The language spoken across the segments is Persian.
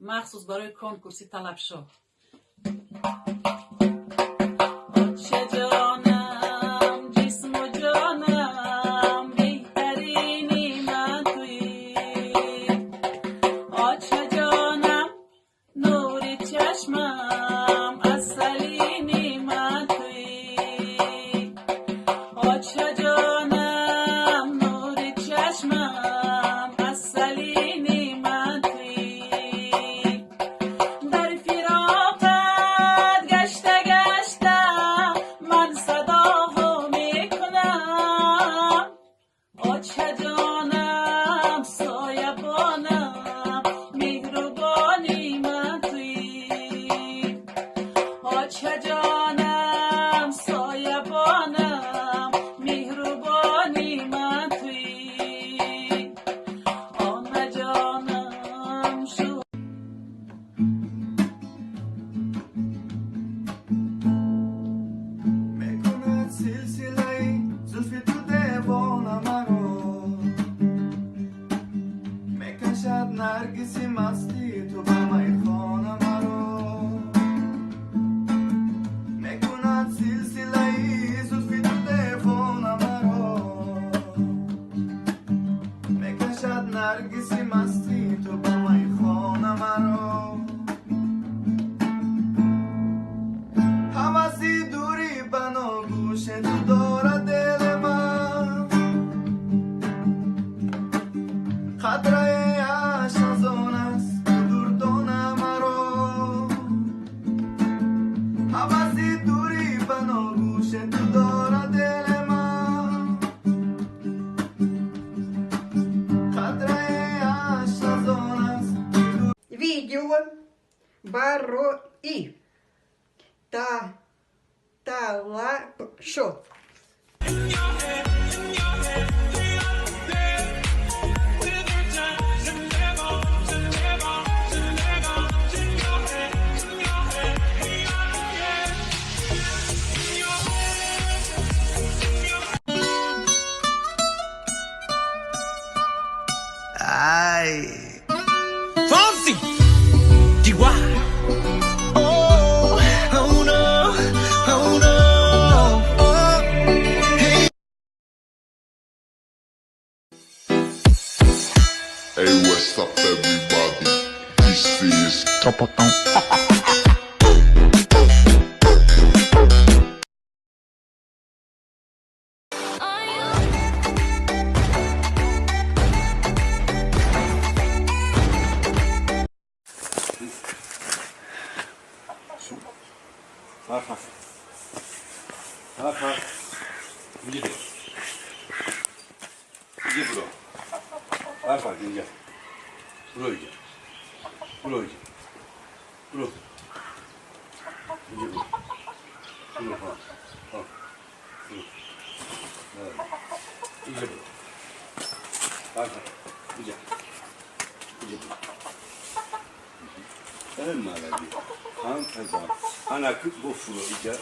مخصوص برای کنکورسی طلب شو. نرگسی مستی تو به میخانه مرا میکند سلسله ای زلفی تو دیوانه مرا میکشد نرگسی مستی تو به میخانه مرا حواسی دوری بنا گوش تو داره دل من خطره Видео барои талапшо. Ay. Fonzie, DY. Oh, oh no, oh no. Oh, hey. Hey, what's up, everybody? This is Tropotão. Arka. Gidi. Gidi bro. Arka gidi. Bro gidi. Bro gidi. Bro. Gidi bro. Bro ha. Ha. Bro. Gidi bro. Arka. Gidi. Gidi bro. Ben maladi. Han kaza. Ana kız bu furo gidi.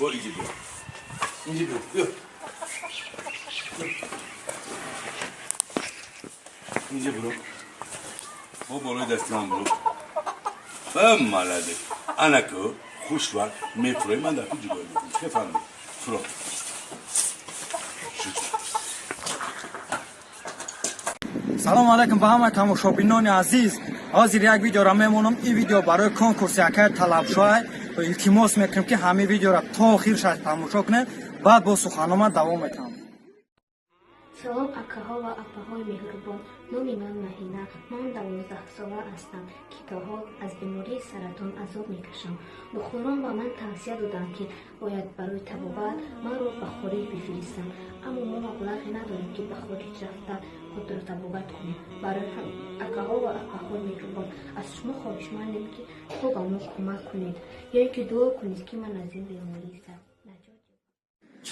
Bu gidi bro. Gidi bro. Yok. Gidi bro. Bu بالای دستم برو به مالده انا که خوش وقت میفروی من در کجا باید بکنم چه فهمی فرو سلام علیکم به همه تماشابینان عزیز. حاضر یک ویدیو را میمونم. این ویدیو برای کنکورس یکی طلب شوی و التماس میکنم که همه ویدیو را تا آخرش تماشا کنید. بعد با سخنم دوام میتم. سلام акаҳо ва апаҳои меҳрубон. номи ман маҳина. ман 12 сола ҳастам ки то ҳол аз бемории саратон азоб мекашам. духтурон ба ман тавсия доданд ки бояд барои табобат маро ба хориҷ бифиристам, аммо мо маблағе надорем ки ба хориҷ рафта худро табобат кунем. барои ҳам акаҳо ва апаҳои меҳрубон, аз шумо хоҳишмандем ки то ба мо кӯмак кунед ё ин ки дуо кунед ки ман аз ин бемории сар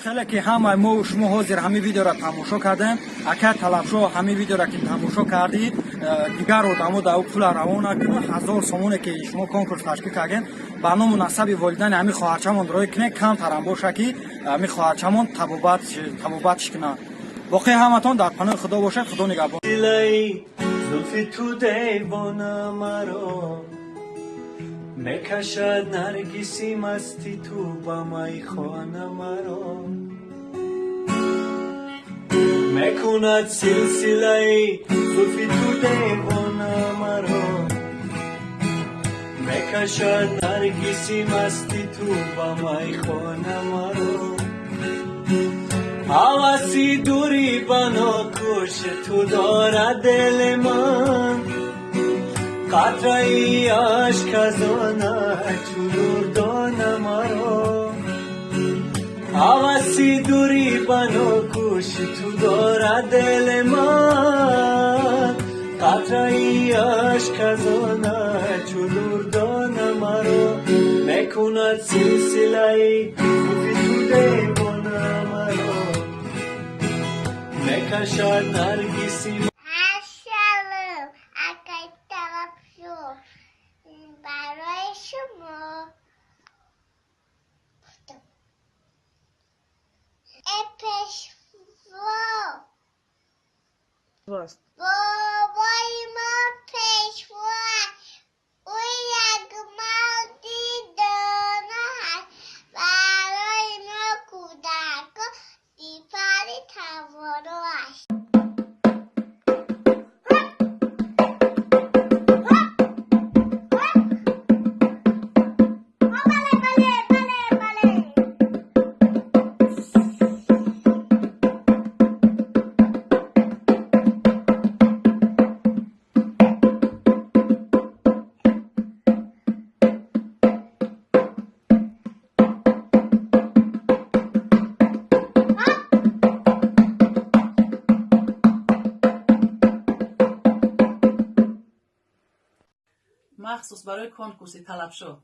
خیلی که همه ما و شما حاضر همه ویدیو را تماشا کردیم. اگر طلب شو همه ویدیو را که تماشا کردید دیگر رو دامو داو پول روان کنید. 1000 سومونه که شما کنکورس تشکیل کردین برنامه مناسب والدین همین خواهرچمون روی کنه کم ترم باشه که همین خواهرچمون تبابتش کنه. باقی همتون در پناه خدا باشه. خدا نگهبان. زلفی تو دیوانه مرا میکشد نرگسی مستی تو با می خانه مرا میکند سلسله زلفی تو دیوانه مرا میکشد نرگسی مستی تو با می خانه مرا حواسی دوری بنا کش تو دارد دل من قطره ای عشق از آنه چون دانه مرا حواسی دوری بنا کش تو دارد دل من قطره ای عشق از آنه چون دانه مرا میکند سلسله زلفی تو دیوانه مرا میکشد نرگسی سلام اگر طرف شو برای شما Вас. بابای ما پیشوا او یک مردی دانه هست برای ما کودک و سپری توانو هست مخصوص برای کنکورسی طلب شو.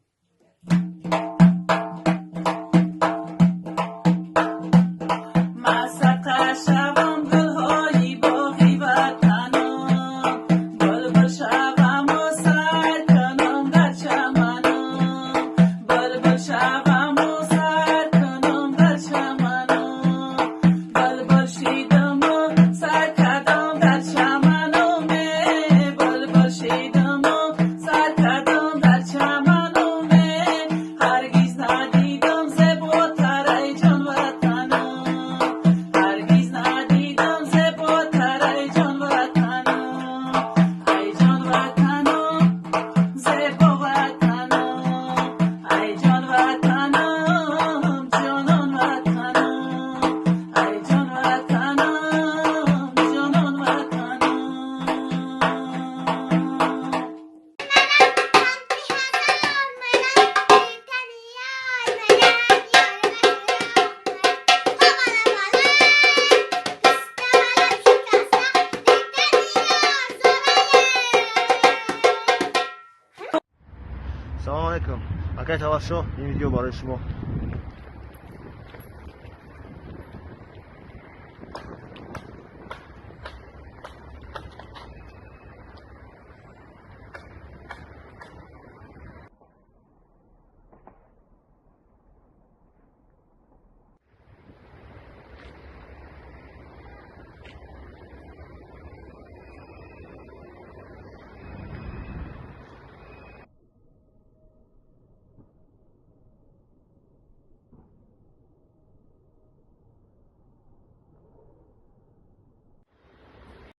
سلام علیکم. اگر توجه این ویدیو برای شما